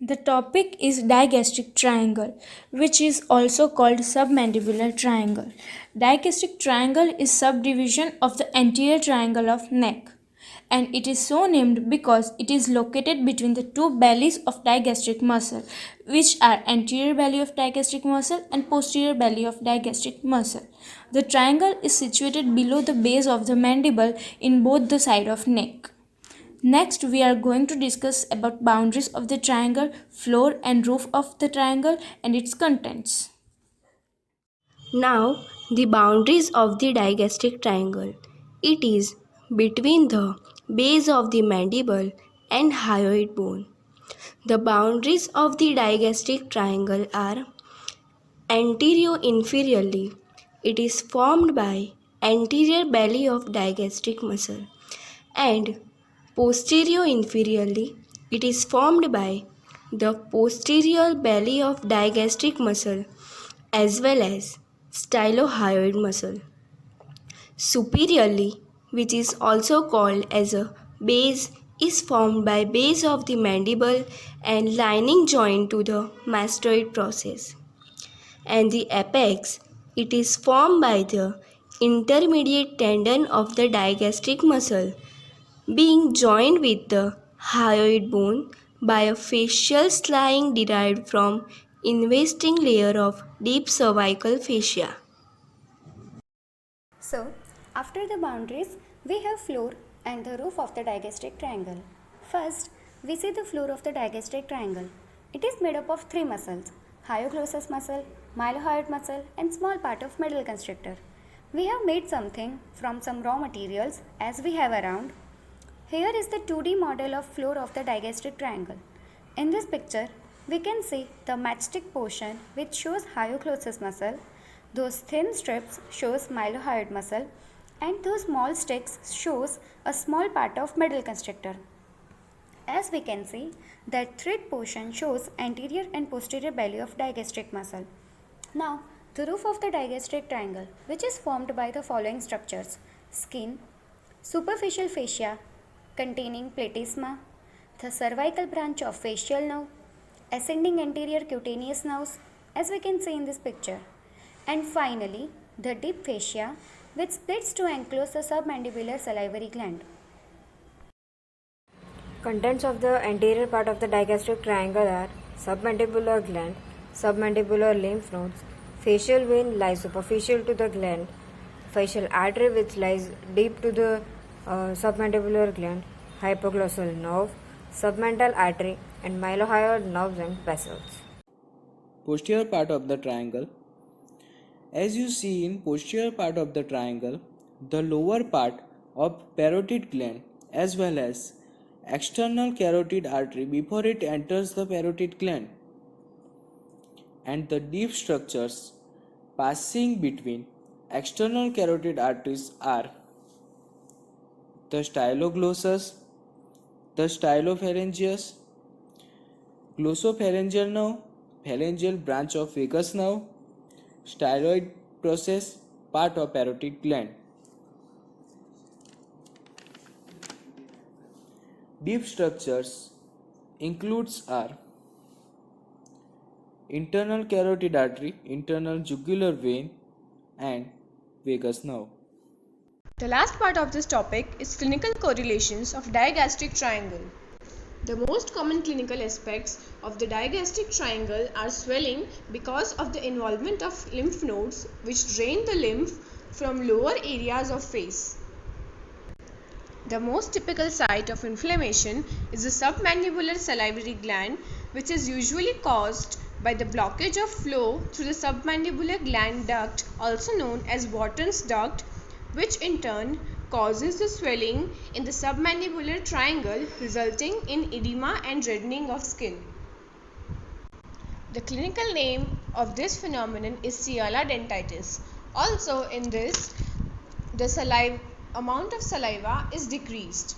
The topic is digastric triangle, which is also called submandibular triangle. Digastric triangle is subdivision of the anterior triangle of neck, and it is so named because it is located between the two bellies of digastric muscle, which are anterior belly of digastric muscle and posterior belly of digastric muscle. The triangle is situated below the base of the mandible in both the side of neck. Next, we are going to discuss about boundaries of the triangle, floor and roof of the triangle and its contents. Now, the boundaries of the digastric triangle. It is between the base of the mandible and hyoid bone. The boundaries of the digastric triangle are anterior-inferiorly. It is formed by anterior belly of digastric muscle, and posterior-inferiorly it is formed by the posterior belly of digastric muscle as well as stylohyoid muscle. Superiorly, which is also called as a base, is formed by base of the mandible and lining joint to the mastoid process. And the apex, it is formed by the intermediate tendon of the digastric muscle being joined with the hyoid bone by a fascial sling derived from investing layer of deep cervical fascia. So, after the boundaries, we have floor and the roof of the digastric triangle. First, we see the floor of the digastric triangle. It is made up of three muscles: hyoglossus muscle, mylohyoid muscle, and small part of middle constrictor. We have made something from some raw materials as we have around. Here is the 2D model of floor of the digastric triangle. In this picture, we can see the matchstick portion which shows hyoglossus muscle. Those thin strips shows mylohyoid muscle, and those small sticks shows a small part of middle constrictor. As we can see, that thread portion shows anterior and posterior belly of digastric muscle. Now, the roof of the digastric triangle, which is formed by the following structures: skin, superficial fascia containing platysma, the cervical branch of fascial nerve, ascending anterior cutaneous nerves, as we can see in this picture, and finally the deep fascia, which splits to enclose the submandibular salivary gland. Contents of the anterior part of the digastric triangle are submandibular gland, submandibular lymph nodes, facial vein lies superficial to the gland, facial artery which lies deep to the submandibular gland, hypoglossal nerve, submental artery, and mylohyoid nerves and vessels. Posterior part of the triangle. As you see in posterior part of the triangle, the lower part of parotid gland as well as external carotid artery before it enters the parotid gland, and the deep structures passing between external carotid arteries are the styloglossus, the stylopharyngeus, glossopharyngeal nerve, pharyngeal branch of vagus nerve, styloid process, part of parotid gland. Deep structures includes are internal carotid artery, internal jugular vein, and vagus nerve. The last part of this topic is clinical correlations of digastric triangle. The most common clinical aspects of the digastric triangle are swelling because of the involvement of lymph nodes which drain the lymph from lower areas of face. The most typical site of inflammation is the submandibular salivary gland, which is usually caused by the blockage of flow through the submandibular gland duct, also known as Wharton's duct, which in turn causes the swelling in the submandibular triangle, resulting in edema and reddening of skin. The clinical name of this phenomenon is sialadenitis. Also in this, the amount of saliva is decreased.